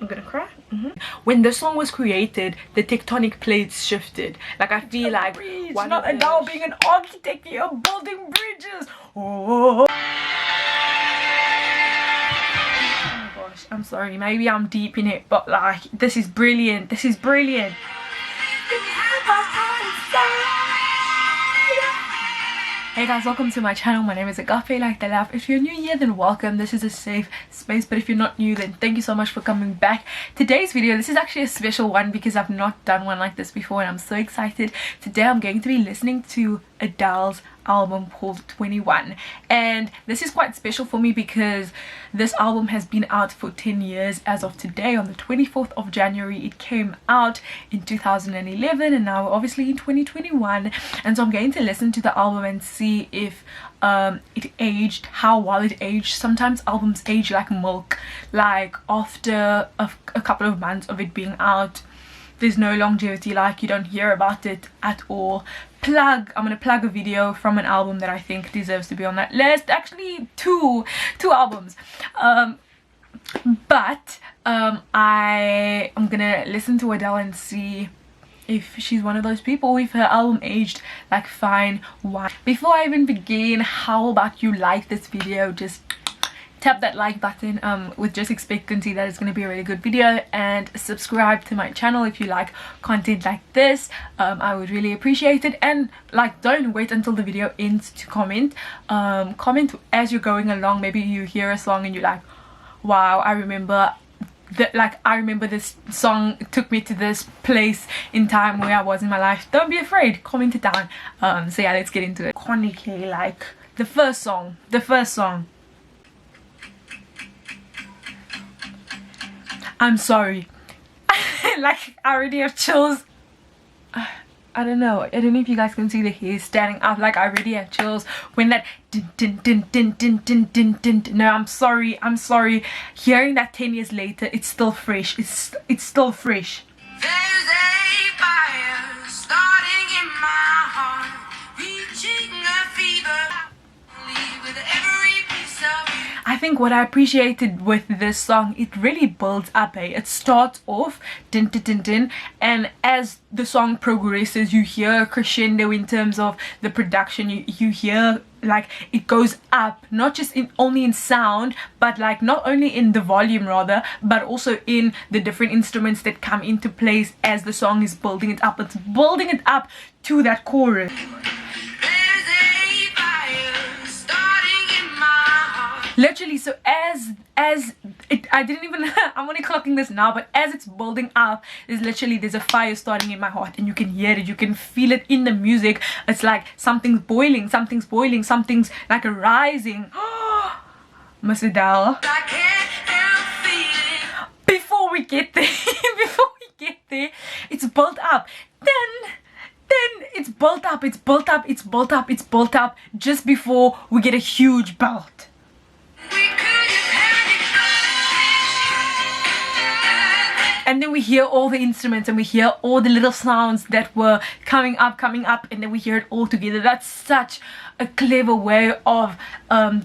gonna cry. When the song was created, the tectonic plates shifted. Like, I feel like not Adele being an architect, you're building bridges. Oh my gosh, I'm sorry, maybe I'm deep in it, but like, this is brilliant. This is brilliant. Hey guys, welcome to my channel. My name is Agape Like the Love. If you're new here, then welcome. This is a safe space, but if you're not new, then thank you so much for coming back. Today's video, this is actually a special one because I've not done one like this before and I'm so excited. Today I'm going to be listening to Adele's album called 21, and this is quite special for me because this album has been out for 10 years as of today. On the 24th of January it came out in 2011, and now we're obviously in 2021, and so I'm going to listen to the album and see if it aged, how well it aged. Sometimes albums age like milk, like after a couple of months of it being out there's no longevity, like you don't hear about it at all. I'm gonna plug a video from an album that I think deserves to be on that list. Actually two albums, but I am gonna listen to Adele and see if she's one of those people, if her album aged like fine wine. Before I even begin, how about you like this video? Just tap that like button with just expectancy that it's going to be a really good video, and subscribe to my channel if you like content like this. I would really appreciate it, and like, don't wait until the video ends to comment. Comment as you're going along. Maybe you hear a song and you're like, wow, I remember that, like, I remember this song took me to this place in time where I was in my life. Don't be afraid, comment it down. So yeah, let's get into it. Konike, like the first song. I'm sorry. Like, I already have chills. I don't know if you guys can see the hair standing up. Like, I already have chills when that din din din din din din din din. No, I'm sorry. Hearing that 10 years later, it's still fresh. It's still fresh. There's a fire starting in my heart, reaching a fever with every piece of you. I think what I appreciated with this song, it really builds up. It starts off din din din din, and as the song progresses you hear a crescendo in terms of the production. You hear like it goes up, not just only in sound, but like not only in the volume rather, but also in the different instruments that come into place as the song is building it up. It's building it up to that chorus. Literally, so as it, I didn't even I'm only clocking this now, but as it's building up, there's a fire starting in my heart, and you can hear it, you can feel it in the music. It's like something's boiling, something's like rising. Miss Adele. Before we get there it's built up, then it's built up just before we get a huge belt. And then we hear all the instruments and we hear all the little sounds that were coming up, and then we hear it all together. That's such a clever way of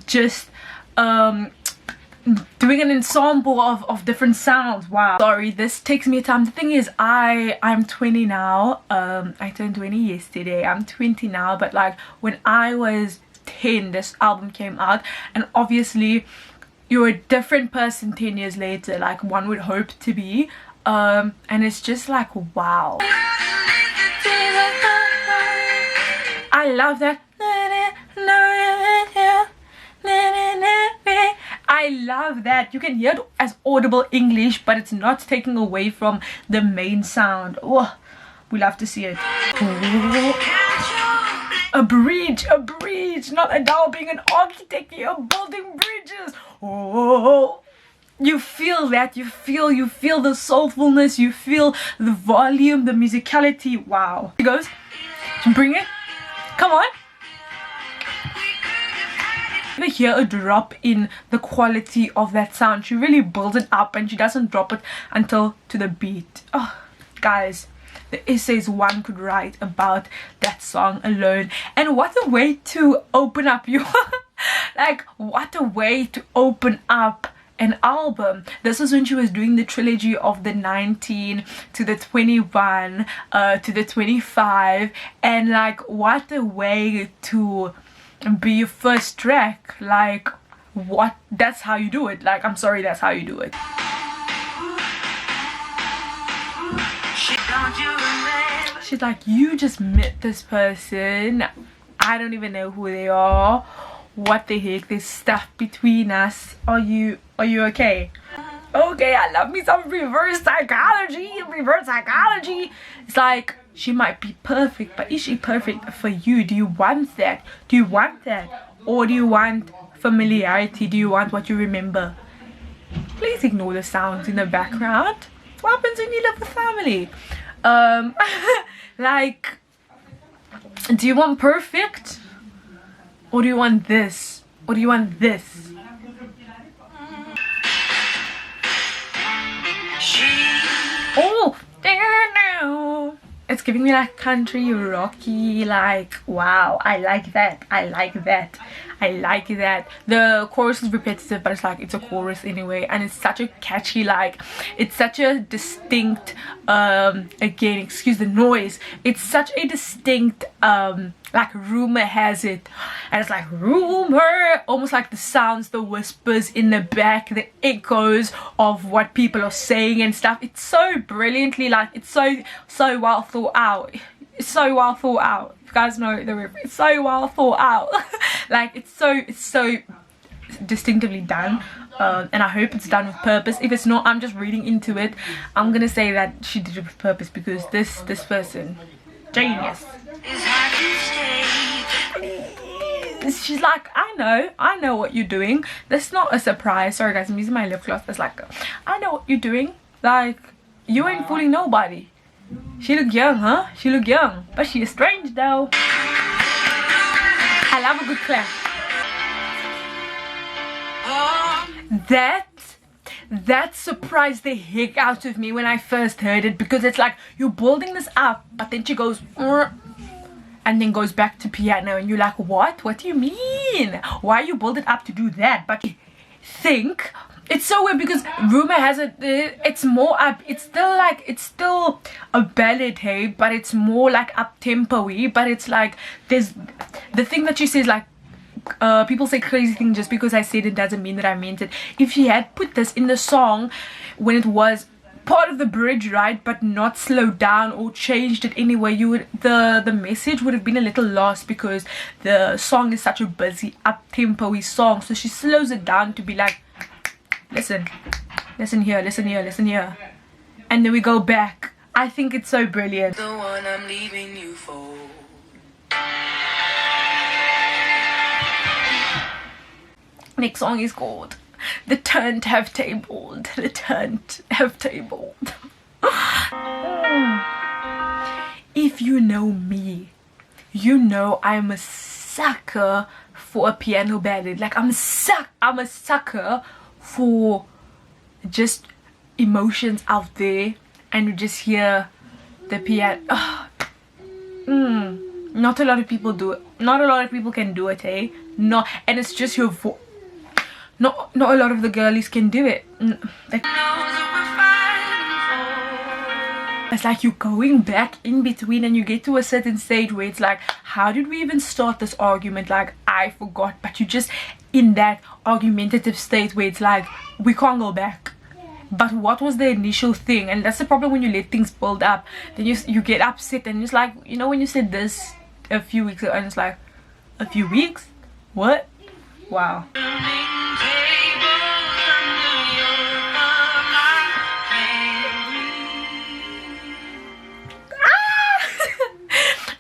just doing an ensemble of different sounds. Wow. Sorry, this takes me time. The thing is, I'm 20 now. I turned 20 yesterday. I'm 20 now, but like when I was 10 this album came out, and obviously you're a different person 10 years later, like one would hope to be, and it's just like, wow. I love that. I love that. You can hear it as audible English, but it's not taking away from the main sound. Oh, we love to see it. A bridge, not Adele being an architect, you're building bridges. Oh, you feel that, you feel the soulfulness, you feel the volume, the musicality. Wow. She goes, bring it, come on. You hear a drop in the quality of that sound. She really builds it up and she doesn't drop it until to the beat. Oh, guys, the essays one could write about that song alone. And what a way to open up your like, what a way to open up an album. This was when she was doing the trilogy of the 19 to the 21 to the 25, and like what a way to be your first track. Like what, that's how you do it. Like, I'm sorry, that's how you do it. She's like, you just met this person, I don't even know who they are, what the heck, there's stuff between us, are you okay? Okay, I love me some reverse psychology. It's like, she might be perfect, but is she perfect for you? Do you want that? Do you want that? Or do you want familiarity? Do you want what you remember? Please ignore the sounds in the background. What happens when you live with family? Like, do you want perfect? Or do you want this? Or do you want this? Oh, no. It's giving me like country rocky, like, wow, I like that. The chorus is repetitive, but it's like, it's a chorus anyway, and it's such a catchy, like, it's such a distinct, again, excuse the noise, it's such a distinct, like, rumor has it, and it's like, rumor, almost like the sounds, the whispers in the back, the echoes of what people are saying and stuff. It's so brilliantly, like, it's so well thought out. It's so well thought out. If you guys know the riff, it's so well thought out. Like, it's so distinctively done, and I hope it's done with purpose. If it's not, I'm just reading into it. I'm gonna say that she did it with purpose, because this person, genius. She's like, I know what you're doing. That's not a surprise. Sorry guys, I'm using my lip gloss. It's like, I know what you're doing. Like, you ain't fooling nobody. She look young, huh? She look young, but she is strange though. I love a good clap. That surprised the heck out of me when I first heard it, because it's like, you're building this up, but then she goes and then goes back to piano, and you're like, what do you mean? Why you build it up to do that? But you think it's so weird, because Rumor has it, it's more up, it's still a ballad, hey, but it's more like up tempo-y, but it's like, there's the thing that she says, like, people say crazy things, just because I said it doesn't mean that I meant it. If she had put this in the song when it was part of the bridge, right, but not slowed down or changed it anyway, you would, the message would have been a little lost, because the song is such a busy up tempo-y song. So she slows it down to be like, listen here, and then we go back. I think it's so brilliant. The one I'm leaving you for. Next song is called The Turntable. If you know me, you know I'm a sucker for a piano ballad. Like, I'm a sucker for just emotions out there, and you just hear the piano. Not a lot of people do it. Not a lot of people can do it, hey? No, and it's just your voice. Not a lot of the girlies can do it. It's like you're going back in between, and you get to a certain stage where it's like, how did we even start this argument? Like, I forgot. But you're just in that argumentative state where it's like, we can't go back. But what was the initial thing? And that's the problem when you let things build up. Then you get upset, and it's like, you know, when you said this a few weeks ago, and it's like, a few weeks? What? Wow.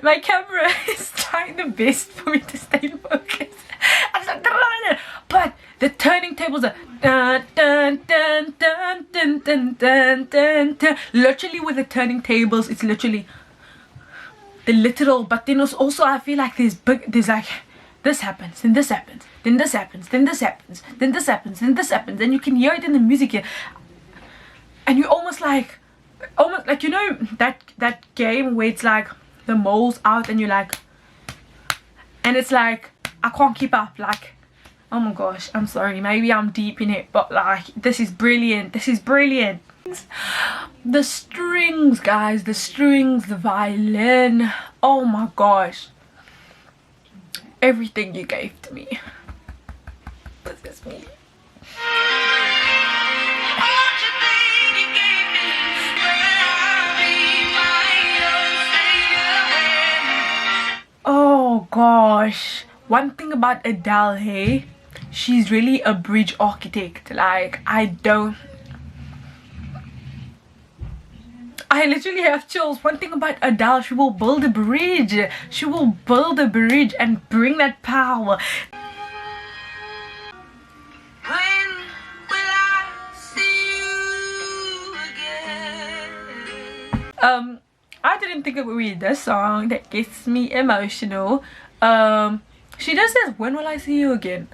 My camera is trying the best for me to stay focused. But the turning tables are dun, dun, dun, dun, dun, dun, dun, dun, dun. Literally with the turning tables, it's literally the literal. But then also I feel like there's like, this happens, then this happens, then this happens, then this happens, then this happens, then this happens, and you can hear it in the music here. And you almost like, you know that game where it's like, the mole's out, and you're like, and it's like, I can't keep up, like, Oh my gosh, I'm sorry, maybe I'm deep in it, but like, this is brilliant. This is brilliant. The strings, guys, the strings, the violin, oh my gosh, everything you gave to me. This is me. Oh gosh, one thing about Adele, hey, she's really a bridge architect. Like, I literally have chills. One thing about Adele, she will build a bridge. She will build a bridge and bring that power. When will I see you again? I didn't think it would be this song that gets me emotional. She just says, when will I see you again?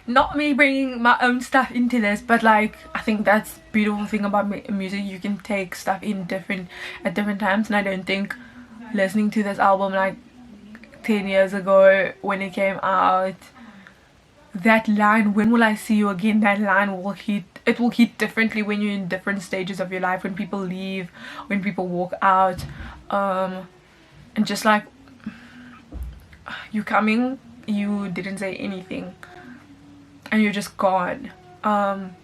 Not me bringing my own stuff into this, but like, I think that's beautiful thing about music. You can take stuff in at different times, and I don't think listening to this album like 10 years ago when it came out, that line, when will I see you again, that line will hit. It will hit differently when you're in different stages of your life, when people leave, when people walk out, and just like, you coming, you didn't say anything, and you're just gone. And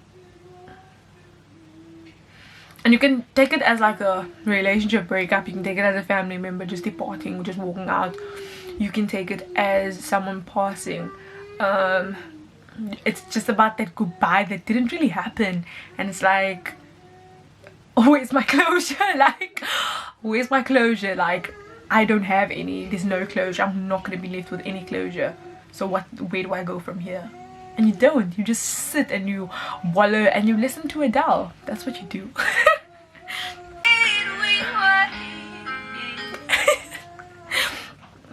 you can take it as like a relationship breakup, you can take it as a family member just departing, just walking out, you can take it as someone passing. It's just about that goodbye that didn't really happen, and it's like, where's my closure? Like, where's my closure? Like, I don't have any. There's no closure. I'm not gonna be left with any closure, so where do I go from here? And you don't. You just sit and you wallow and you listen to Adele. That's what you do.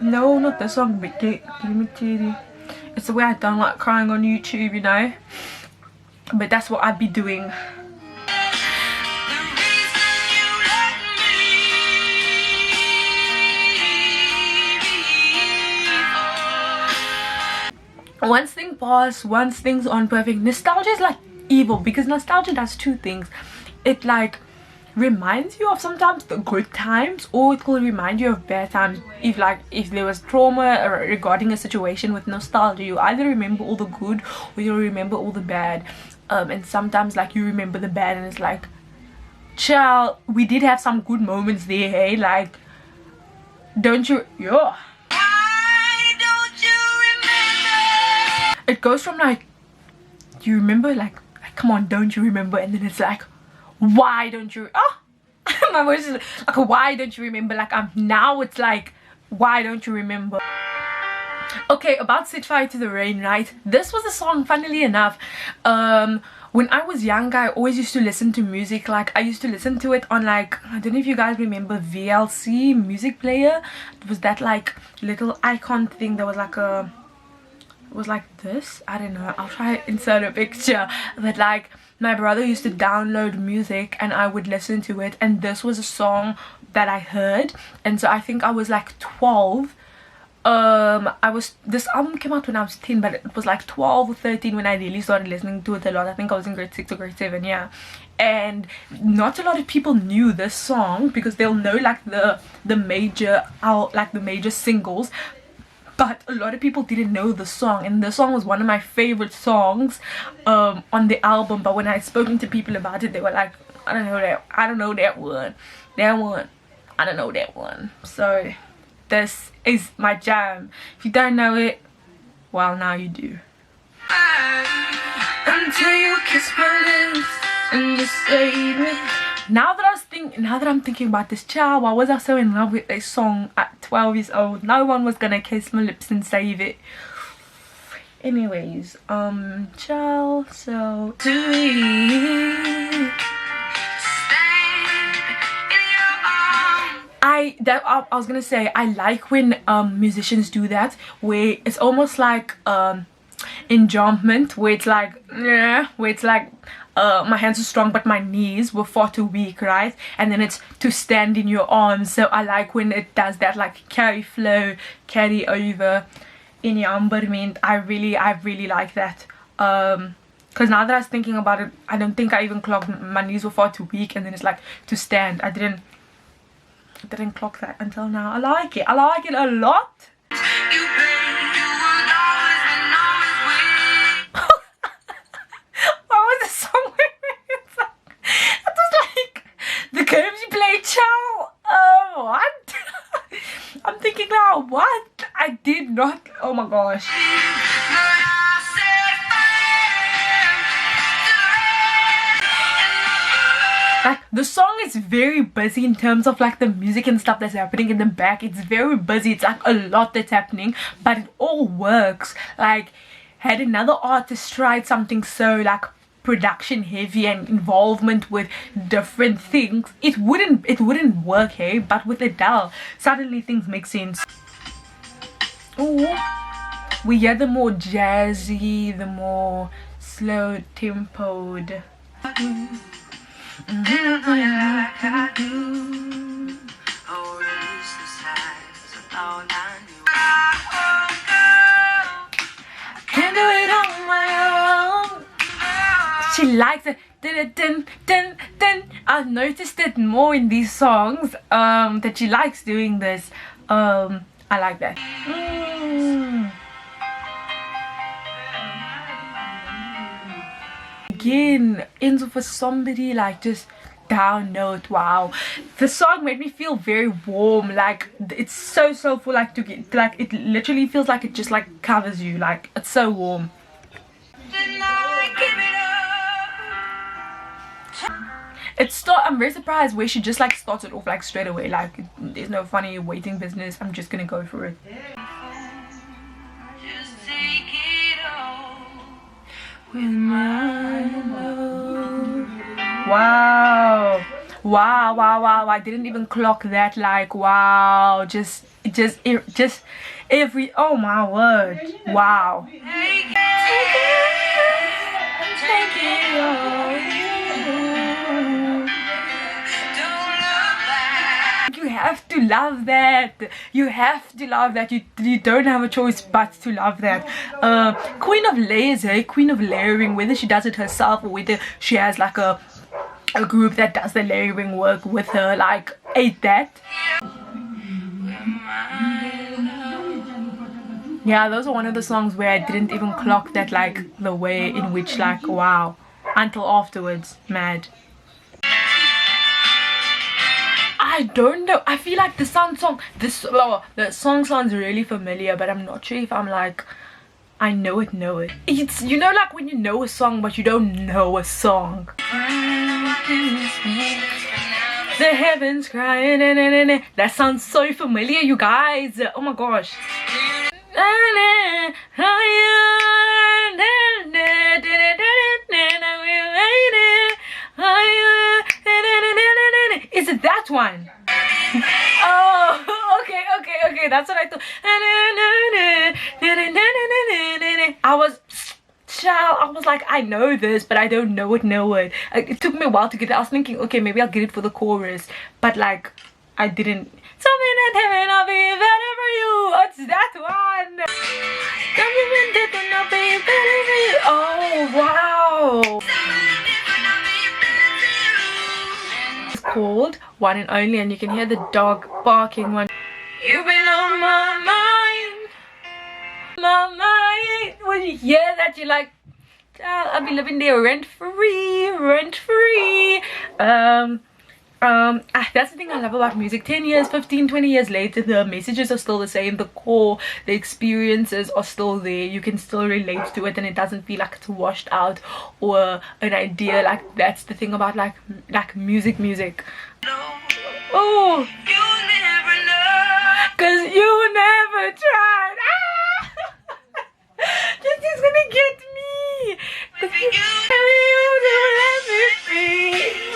No, not this song, but it's the way I don't like crying on YouTube, you know, but that's what I'd be doing. Once things pass, once things aren't perfect, nostalgia is like evil, because nostalgia does two things. It like reminds you of sometimes the good times, or it will remind you of bad times. If there was trauma regarding a situation with nostalgia, you either remember all the good or you remember all the bad. And sometimes like you remember the bad and it's like, child, we did have some good moments there, hey, like, don't you, yeah. Why don't you remember? It goes from like, you remember, like come on, don't you remember, and then it's like, why don't you, my voice is like, why don't you remember? Like, now it's like, why don't you remember? Okay, about Set Fire to the Rain, right? This was a song, funnily enough, when I was younger, I always used to listen to music. Like, I used to listen to it on, like, I don't know if you guys remember VLC music player. It was that like little icon thing that was like a, it was like this, I don't know, I'll try to insert a picture, but like, my brother used to download music and I would listen to it, and this was a song that I heard, and so I think I was like 12. This album came out when I was 10, but it was like 12 or 13 when I really started listening to it a lot. I think I was in grade 6 or grade 7, yeah. And not a lot of people knew this song because they'll know like the major singles, but a lot of people didn't know the song, and the song was one of my favorite songs on the album. But when I had spoken to people about it, they were like, I don't know that one, I don't know that one. So this is my jam. If you don't know it, well, now you do. Until you kiss my lips and you save me. Now that I'm thinking about this, child, why was I so in love with this song at 12 years old? No one was gonna kiss my lips and save it. Anyways, child, so sweet. I was gonna say, I like when musicians do that, where it's almost like enjambment, where it's like, yeah, where it's like my hands are strong but my knees were far too weak, right? And then it's to stand in your arms. So I like when it does that, like carry flow, carry over in enjambment. I really like that. Because now that I was thinking about it, I don't think I even clocked my knees were far too weak, and then it's like to stand. I didn't clock that until now. I like it a lot. What was the song? It was like the games you play, chow. What? I'm thinking now, what? I did not. Oh my gosh. Like the song is very busy in terms of like the music and stuff that's happening in the back. It's very busy. It's like a lot that's happening, but it all works. Like, had another artist tried something so like production heavy and involvement with different things, it wouldn't work, hey? But with Adele, suddenly things make sense. Oh, we hear the more jazzy, the more slow tempoed. Can't do it on my own. She likes it. Dun, dun, dun, dun. I've noticed it more in these songs that she likes doing this. I like that. Again, Enzo for somebody like just down note. Wow, the song made me feel very warm. Like it's so soulful. Like to get like it literally feels like it just like covers you. Like it's so warm. I'm very surprised where she just like started off like straight away. Like there's no funny waiting business. I'm just gonna go for it. With my love. Wow, I didn't even clock that. Like wow, just every, oh my word, wow. Take it all. You have to love that. You have to love that. You don't have a choice but to love that. Queen of layers, eh? Queen of layering, whether she does it herself or whether she has like a group that does the layering work with her. Like, ain't that? Yeah, those are one of the songs where I didn't even clock that, like the way in which, like, wow, until afterwards. Mad. I don't know, I feel like the song the song sounds really familiar, but I'm not sure if I'm like I know it. It's, you know, like when you know a song but you don't know a song. The heavens crying, that sounds so familiar, you guys. Oh my gosh. Is it that one? Oh, okay, that's what I thought. I was like, I know this, but I don't know it. It took me a while to get it. I was thinking, okay, maybe I'll get it for the chorus, but like I didn't. Something in heaven, I'll be better for you. What's that one? Oh wow. It's called One and Only, and you can hear the dog barking. One. You've been on my mind. When you hear that, you're like, I'll be living there rent free. That's the thing I love about music. 10 years, 15, 20 years later, the messages are still the same. The core, the experiences are still there. You can still relate to it, and it doesn't feel like it's washed out or an idea. Like, that's the thing about like music. Oh, you never know, 'cause you never tried. This is gonna get me.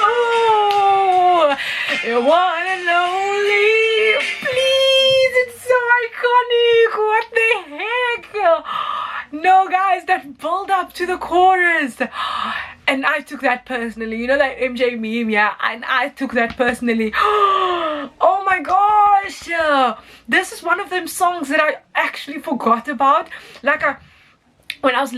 Oh, you one and only. Please, it's so iconic. What the heck? No, guys, that build up to the chorus. And I took that personally. You know that MJ meme, yeah? And I took that personally. Oh my gosh. This is one of them songs that I actually forgot about. Like, when I was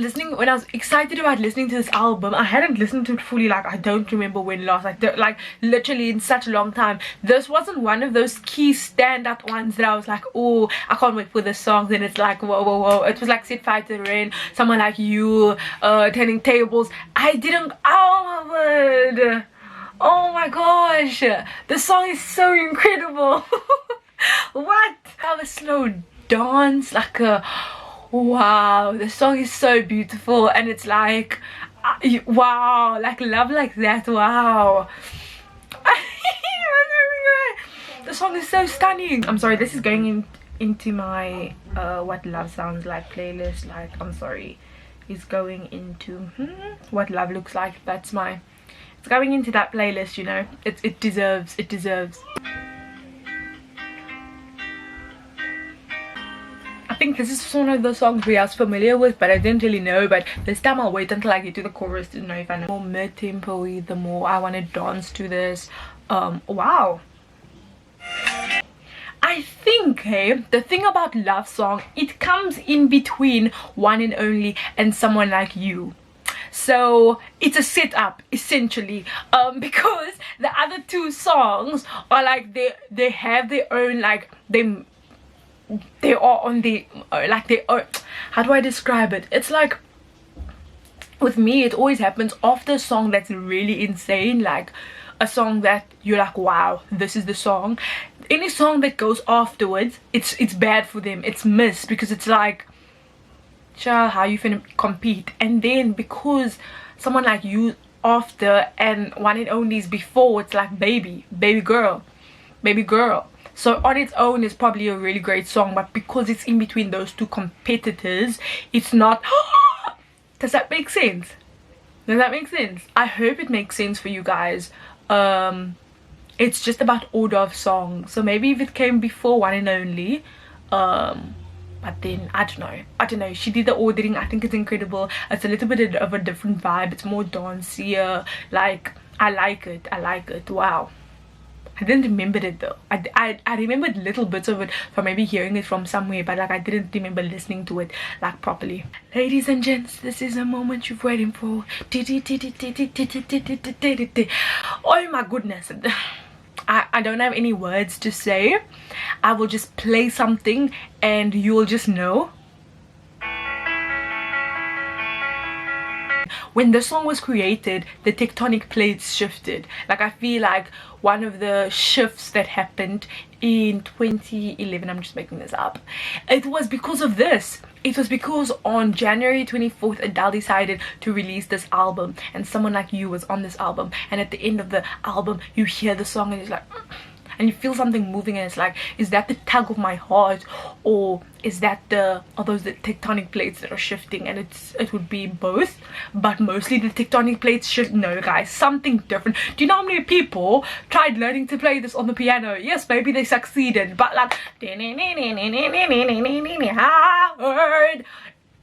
excited about listening to this album, I hadn't listened to it fully. Like, I don't remember when last, like literally in such a long time. This wasn't one of those key standout ones that I was like, oh, I can't wait for this song. Then it's like, whoa, whoa, whoa. It was like Set Fire to the Rain, Someone Like You, Turning Tables. I didn't, oh my word, oh my gosh, the song is so incredible. What? Have a slow dance, like a, wow, the song is so beautiful, and it's like, wow, like love like that, wow. The song is so stunning. I'm sorry, this is going into my what love sounds like playlist. Like, I'm sorry, it's going into what love looks like. That's my, it's going into that playlist, you know. It deserves. I think this is one of the songs we are familiar with, but I didn't really know. But this time I'll wait until I get to the chorus to know if I know. The more mid-tempo, the more I want to dance to this. Wow. I think, hey, the thing about love song, it comes in between One and Only and Someone Like You. So it's a setup essentially, because the other two songs are like, they have their own, like, they are on the like, they are, how do I describe it? It's like, with me it always happens after a song that's really insane, like a song that you're like, wow, this is the song. Any song that goes afterwards, it's bad for them, it's missed, because it's like, child, how you finna compete? And then because Someone Like You after and One and Only is before, it's like baby girl. So on its own it's probably a really great song, but because it's in between those two competitors, it's not. Does that make sense? I hope it makes sense for you guys. It's just about order of songs. So maybe if it came before One and Only, but then I don't know, she did the ordering. I think it's incredible. It's a little bit of a different vibe. It's more dancier. Like, I like it. Wow. I didn't remember it though. I remembered little bits of it from maybe hearing it from somewhere, but like I didn't remember listening to it like properly. Ladies and gents, this is a moment you've waiting for. Oh my goodness. I don't have any words to say. I will just play something and you will just know. When the song was created, the tectonic plates shifted. Like, I feel like one of the shifts that happened in 2011, I'm just making this up, it was because of this. It was because on January 24th, Adele decided to release this album, and Someone Like You was on this album. And at the end of the album, you hear the song and it's like, and you feel something moving, and it's like, is that the tug of my heart, or is that are those the tectonic plates that are shifting? And it would be both, but mostly the tectonic plates shift. No guys, something different. Do you know how many people tried learning to play this on the piano? Yes, maybe they succeeded, but like,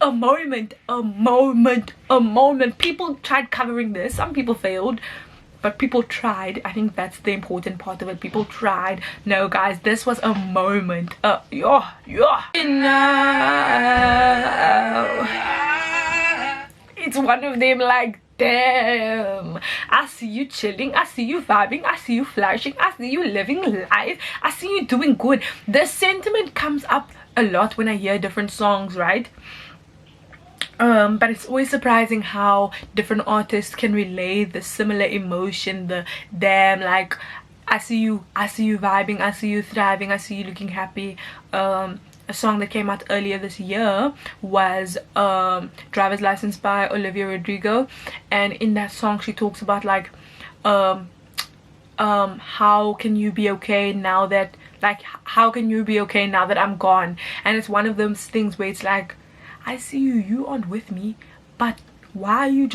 a moment. People tried covering this, some people failed, but people tried. I think that's the important part of it. People tried. No guys, this was a moment. Yeah. It's one of them, like, damn, I see you chilling, I see you vibing, I see you flourishing, I see you living life, I see you doing good. The sentiment comes up a lot when I hear different songs, right? But it's always surprising how different artists can relay the similar emotion, the damn, like, I see you vibing, I see you thriving, I see you looking happy. A song that came out earlier this year was Driver's License by Olivia Rodrigo, and in that song she talks about like how can you be okay now that, like, how can you be okay now that I'm gone? And it's one of those things where it's like, I see you aren't with me, but why are you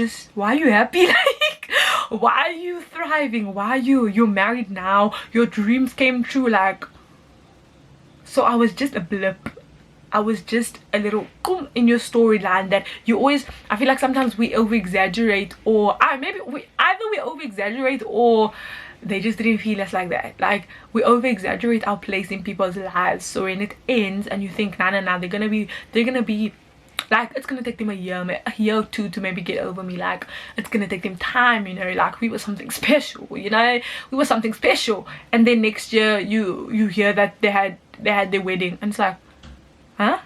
happy? Like, why are you thriving? Why are you're married now, your dreams came true, like. So I was just a blip. I was just a little in your storyline that you always, I feel like sometimes we over exaggerate, or maybe either we over exaggerate or they just didn't feel us like that. Like, we over exaggerate our place in people's lives, so when it ends and you think nah, they're gonna be like, it's gonna take them a year or two to maybe get over me, like it's gonna take them time, you know, like we were something special, you know, we were something special, and then next year you hear that they had their wedding and it's like, huh?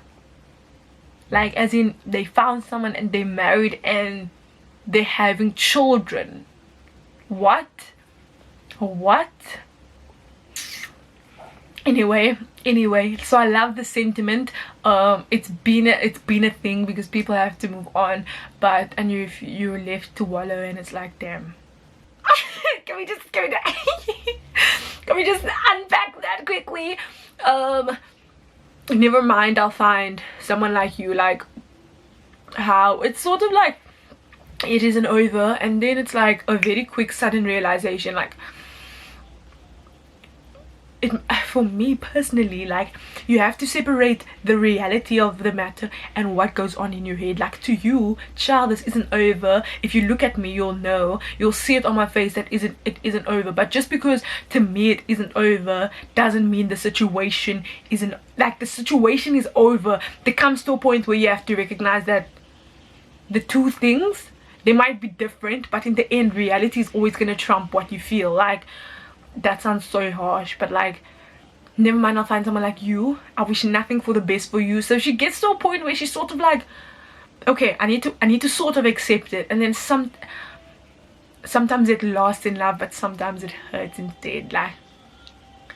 Like, as in they found someone and they married and they're having children. What? Anyway, so I love the sentiment. It's been a thing because people have to move on, but and you're left to wallow, and it's like, damn. Can we just unpack that quickly? Never mind, I'll find someone like you. Like, how it's sort of like it isn't over, and then it's like a very quick sudden realization, like for me personally, like, you have to separate the reality of the matter and what goes on in your head. Like, to you, child, this isn't over. If you look at me, you'll know, you'll see it on my face that it isn't over. But just because to me it isn't over doesn't mean the situation isn't, like, the situation is over. There comes to a point where you have to recognize that the two things, they might be different, but in the end, reality is always gonna trump what you feel. Like, that sounds so harsh, but like, never mind, I'll find someone like you. I wish nothing for the best for you. So she gets to a point where she's sort of like, okay, I need to sort of accept it. And then sometimes it lasts in love, but sometimes it hurts instead. Like,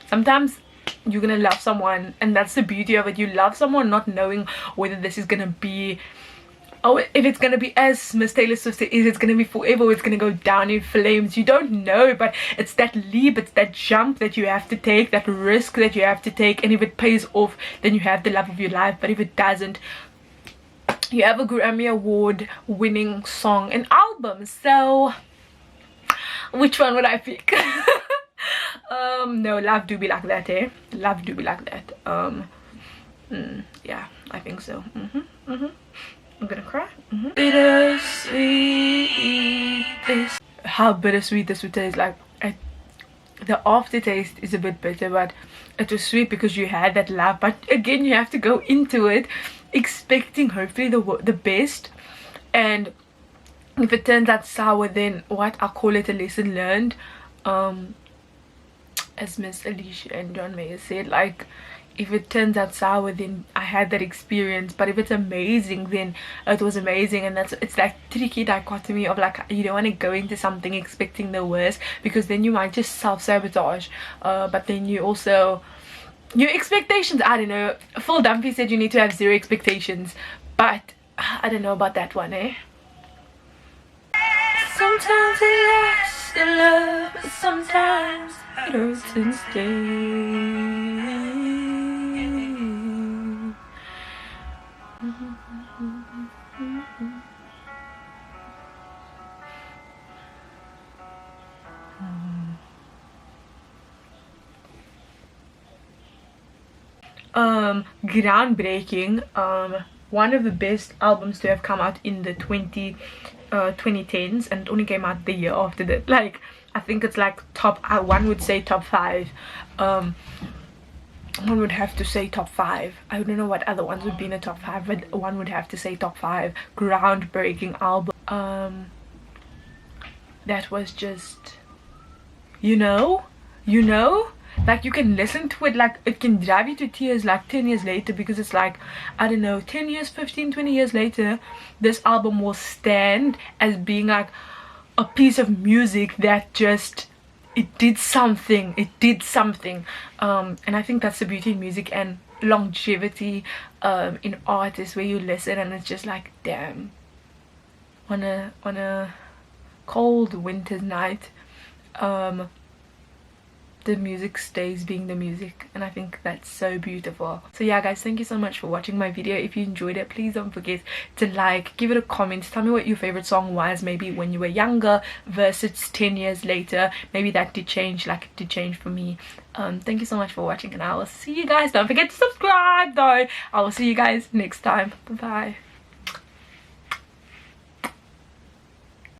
sometimes you're gonna love someone, and that's the beauty of it. You love someone not knowing whether this is gonna be, oh, if it's gonna be, as Miss Taylor Swift said, is it's gonna be forever, or it's gonna go down in flames. You don't know, but it's that leap, it's that jump that you have to take, that risk that you have to take, and if it pays off, then you have the love of your life. But if it doesn't, you have a Grammy Award winning song and album. So which one would I pick? No, love do be like that, eh? Love do be like that. Yeah, I think so. I'm gonna cry. Bittersweet. How bittersweet this would taste. Like, the aftertaste is a bit bitter, but it was sweet because you had that love. But again, you have to go into it expecting hopefully the best, and if it turns out sour, then what, I'll call it a lesson learned. As Miss Alicia and John Mayer said, like, if it turns out sour, then I had that experience. But if it's amazing, then it was amazing. And it's like tricky dichotomy of, like, you don't want to go into something expecting the worst, because then you might just self-sabotage. But then you also, your expectations, I don't know, Phil Dunphy said you need to have 0 expectations, but I don't know about that one, eh? Sometimes it lasts in love, but sometimes it hurts and stays. Groundbreaking. One of the best albums to have come out in the 2010s, and it only came out the year after that. Like, I think it's like top, one would say top 5. One would have to say top 5. I don't know what other ones would be in the top 5, but one would have to say top 5. Groundbreaking album. That was just, you know, like, you can listen to it, like, it can drive you to tears like 10 years later, because it's like, I don't know, 10 years, 15, 20 years later, this album will stand as being like a piece of music that just, it did something. And I think that's the beauty in music and longevity in art, is where you listen and it's just like, damn, on a cold winter's night, the music stays being the music, and I think that's so beautiful. So yeah guys, thank you so much for watching my video. If you enjoyed it, please don't forget to like, give it a comment, tell me what your favorite song was, maybe when you were younger versus 10 years later. Maybe that did change, like it did change for me. Thank you so much for watching, and I will see you guys. Don't forget to subscribe though. I will see you guys next time. Bye bye.